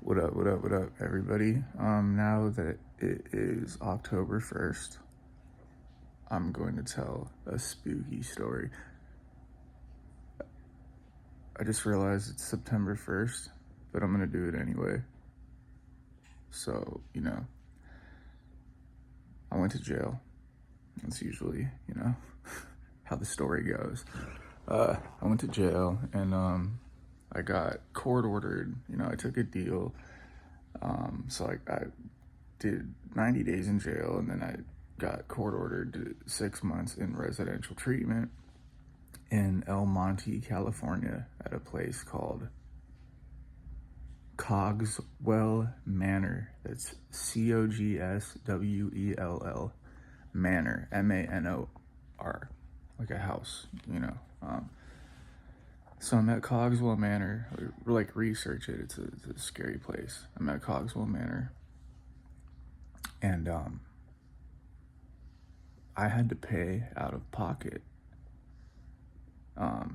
What up, everybody? Now that it is October 1st, I'm going to tell a spooky story. I just realized it's September 1st, but I'm going to do it anyway. So, I went to jail. That's usually, how the story goes. I went to jail and I got court ordered. I took a deal. So I did 90 days in jail, and then I got court ordered to 6 months in residential treatment in El Monte, California, at a place called Cogswell Manor. That's Cogswell Manor, Manor, like a house, So I'm at Cogswell Manor. Research it. It's a scary place. I'm at Cogswell Manor, and I had to pay out of pocket.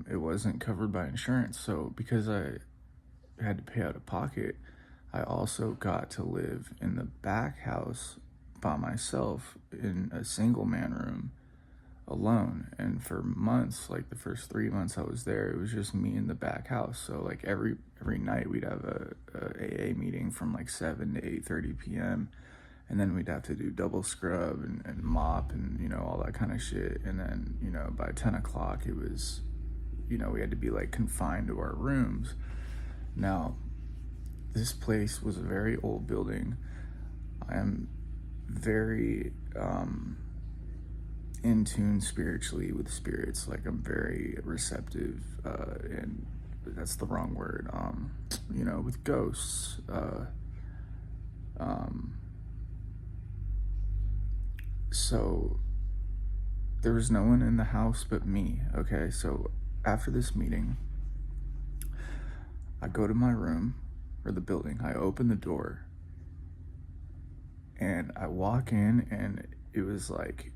It wasn't covered by insurance, so because I had to pay out of pocket, I also got to live in the back house by myself in a single man room alone. And for months, like the first 3 months I was there, it was just me in the back house. So like every night we'd have a AA meeting from like 7 to 8:30 p.m. And then we'd have to do double scrub and mop and all that kind of shit. And then by 10 o'clock it was we had to be like confined to our rooms. Now, this place was a very old building. I am very in tune spiritually with spirits. Like, I'm very receptive, and that's the wrong word, with ghosts. So there was no one in the house but me. Okay, so after this meeting, I go to my room, or the building. I open the door and I walk in, and it was like,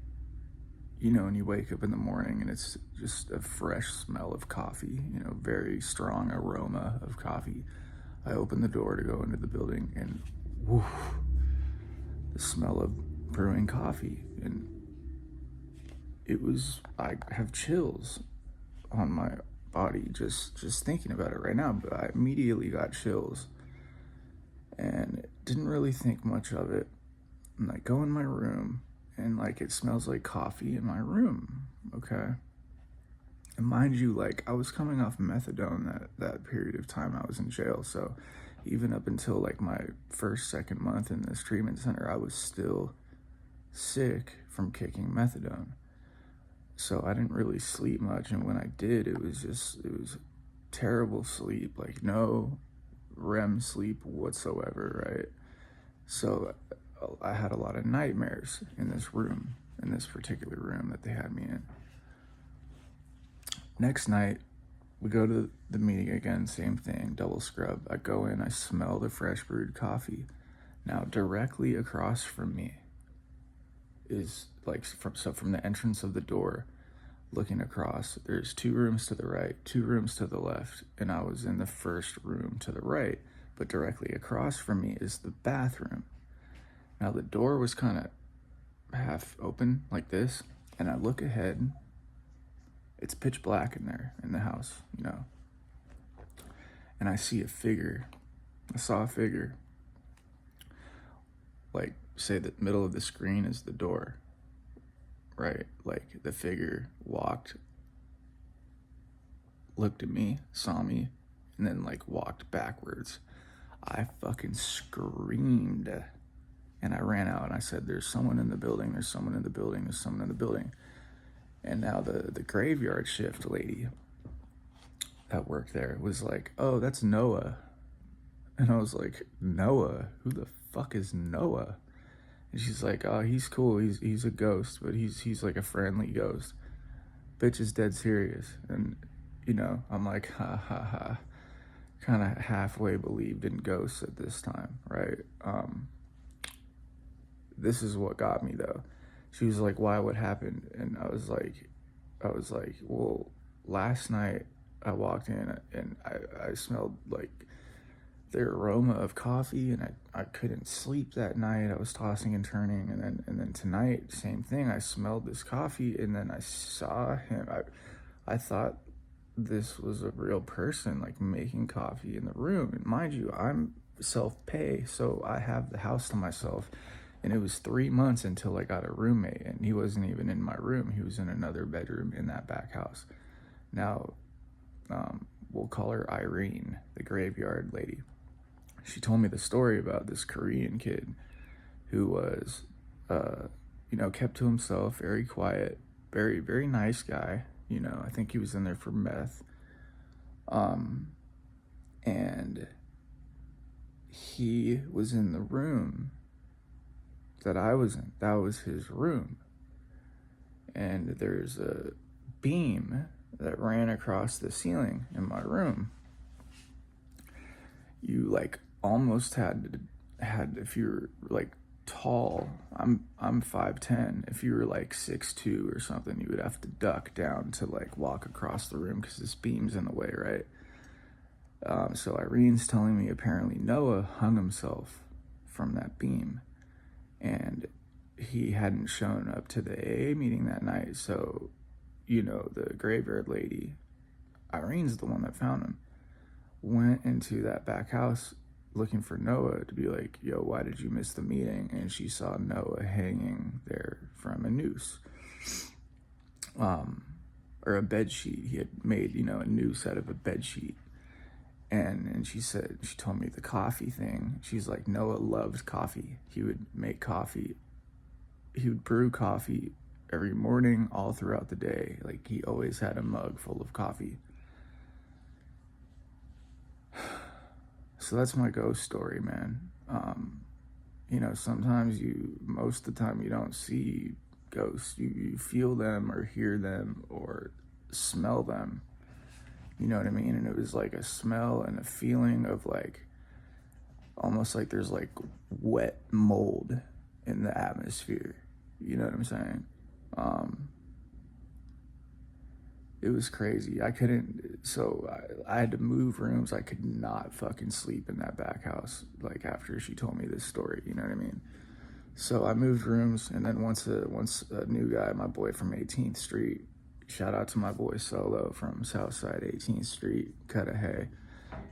when you wake up in the morning and it's just a fresh smell of coffee, very strong aroma of coffee. I open the door to go into the building, and woof, the smell of brewing coffee. And I have chills on my body just thinking about it right now. But I immediately got chills and didn't really think much of it. And I go in my room, and like it smells like coffee in my room. Okay, and mind you, like I was coming off methadone that period of time I was in jail. So even up until like my second month in this treatment center, I was still sick from kicking methadone. So I didn't really sleep much, and when I did, it was terrible sleep, like no REM sleep whatsoever, right? So I had a lot of nightmares in this particular room that they had me in. Next night, we go to the meeting again, same thing, double scrub. I go in, I smell the fresh brewed coffee. Now, directly across from me is from the entrance of the door, looking across, there's 2 rooms to the right, 2 rooms to the left, and I was in the first room to the right, but directly across from me is the bathroom. Now, the door was kind of half open like this, and I look ahead. It's pitch black in there in the house, and I see a figure. I saw a figure. Like, say the middle of the screen is the door, right? Like, the figure walked, looked at me, saw me, and then like walked backwards. I fucking screamed, and I ran out and I said, "There's someone in the building, there's someone in the building, there's someone in the building." And now the graveyard shift lady that worked there was like, "Oh, that's Noah." And I was like, "Noah? Who the fuck is Noah?" And she's like, "Oh, he's cool. He's a ghost, but he's like a friendly ghost. Bitch is dead serious." And I'm like, ha ha ha. Kind of halfway believed in ghosts at this time, right? This is what got me though. She was like, "Why? What happened?" And I was like, "Well, last night I walked in and I smelled like the aroma of coffee, and I couldn't sleep that night. I was tossing and turning, and then tonight, same thing. I smelled this coffee, and then I saw him. I thought this was a real person, like making coffee in the room. And mind you, I'm self-pay, so I have the house to myself. And it was 3 months until I got a roommate, and he wasn't even in my room. He was in another bedroom in that back house. Now, we'll call her Irene, the graveyard lady. She told me the story about this Korean kid who was, kept to himself, very quiet, very, very nice guy. I think he was in there for meth. And he was in the room that I was in. That was his room. And there's a beam that ran across the ceiling in my room. You like almost had if you're like tall, I'm 5'10". If you were like 6'2" or something, you would have to duck down to like walk across the room because this beam's in the way, right? So Irene's telling me apparently Noah hung himself from that beam, and he hadn't shown up to the AA meeting that night. So, the graveyard lady, Irene's the one that found him, went into that back house looking for Noah to be like, yo, why did you miss the meeting? And she saw Noah hanging there from a noose, or a bed sheet. He had made, a noose out of a bed sheet. And she told me the coffee thing. She's like, Noah loved coffee. He would make coffee. He would brew coffee every morning, all throughout the day. Like, he always had a mug full of coffee. So that's my ghost story, man. Sometimes most of the time you don't see ghosts. You feel them or hear them or smell them. You know what I mean? And it was like a smell and a feeling of like, almost like there's like wet mold in the atmosphere. You know what I'm saying? It was crazy. I had to move rooms. I could not fucking sleep in that back house, like after she told me this story, you know what I mean? So I moved rooms, and then once a new guy, my boy from 18th Street, shout out to my boy Solo from Southside 18th Street, Cudahy.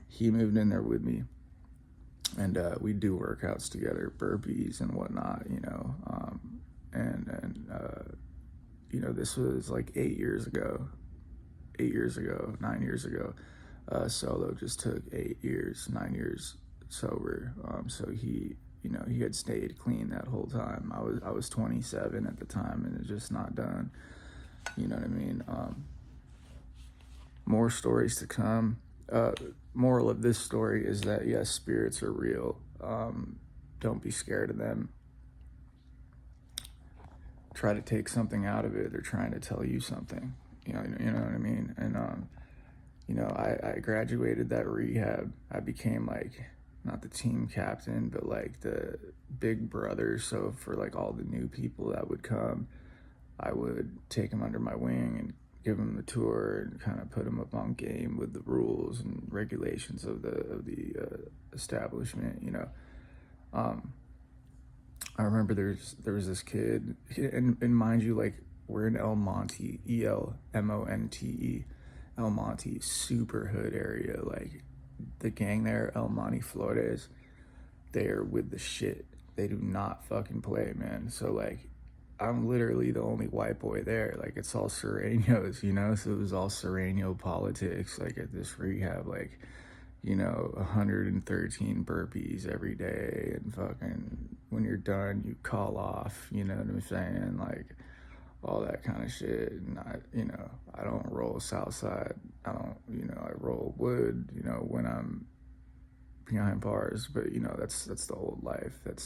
He moved in there with me, and we do workouts together, burpees and whatnot, this was like 9 years ago. Solo just took 8 years, 9 years sober. So he had stayed clean that whole time. I was 27 at the time, and it's just not done. You know what I mean? More stories to come. Moral of this story is that, yes, spirits are real. Don't be scared of them. Try to take something out of it. They're trying to tell you something. You know what I mean? And, I graduated that rehab. I became like, not the team captain, but like the big brother. So for like all the new people that would come, I would take them under my wing and give them the tour and kind of put them up on game with the rules and regulations of the establishment. I remember there was this kid, and mind you, like, we're in El Monte, ELMONTE, El Monte, super hood area. Like, the gang there, El Monte Flores, they're with the shit. They do not fucking play, man. So like, I'm literally the only white boy there. Like, it's all Sureños, so it was all Sureño politics, like at this rehab, like, 113 burpees every day, and fucking when you're done, you call off, you know what I'm saying? Like, all that kind of shit. And I don't roll Southside. I don't, I roll wood, when I'm behind bars, but that's the old life. But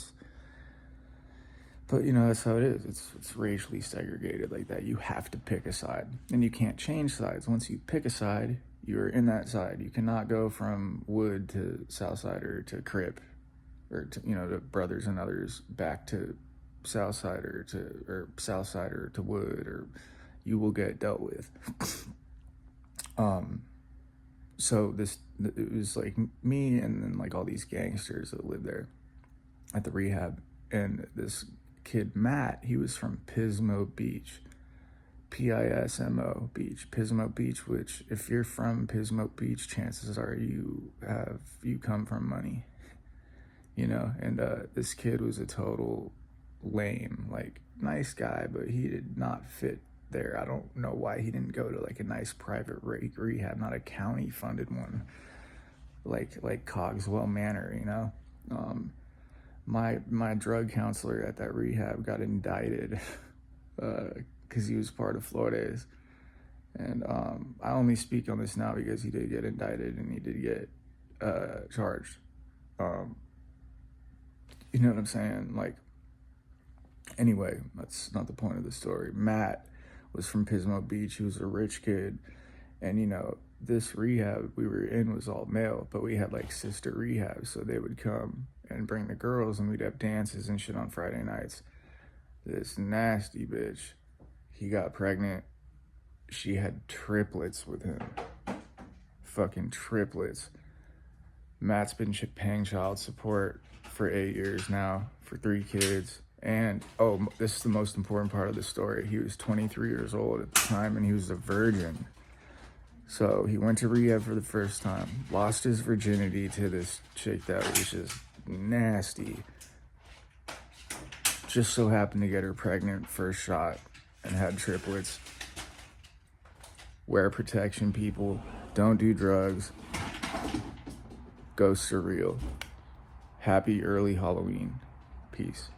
that's how it is. It's racially segregated like that. You have to pick a side, and you can't change sides. Once you pick a side, you're in that side. You cannot go from Wood to Southside, or to Crip, or to to Brothers and Others, back to Southside, or Southside to Wood, or you will get dealt with. So it was like me and then like all these gangsters that lived there at the rehab. And this kid, Matt, he was from Pismo Beach. Pismo Beach, Pismo Beach, which if you're from Pismo Beach, chances are you come from money, you know. And this kid was a total lame, like nice guy, but he did not fit there. I don't know why he didn't go to like a nice private rehab, not a county funded one, like Cogswell Manor, you know. My drug counselor at that rehab got indicted because he was part of Flores. And I only speak on this now because he did get indicted and he did get charged. You know what I'm saying? Like, anyway, that's not the point of the story. Matt was from Pismo Beach. He was a rich kid. And, you know, this rehab we were in was all male, but we had like sister rehabs. So they would come and bring the girls and we'd have dances and shit on Friday nights. This nasty bitch, he got pregnant. She had triplets with him. Fucking triplets. Matt's been paying child support for 8 years now for 3 kids. And, oh, this is the most important part of the story. He was 23 years old at the time and he was a virgin. So he went to rehab for the first time, lost his virginity to this chick that was just nasty. Just so happened to get her pregnant first shot and had triplets. Wear protection, people. Don't do drugs. Ghosts are real. Happy early Halloween. Peace.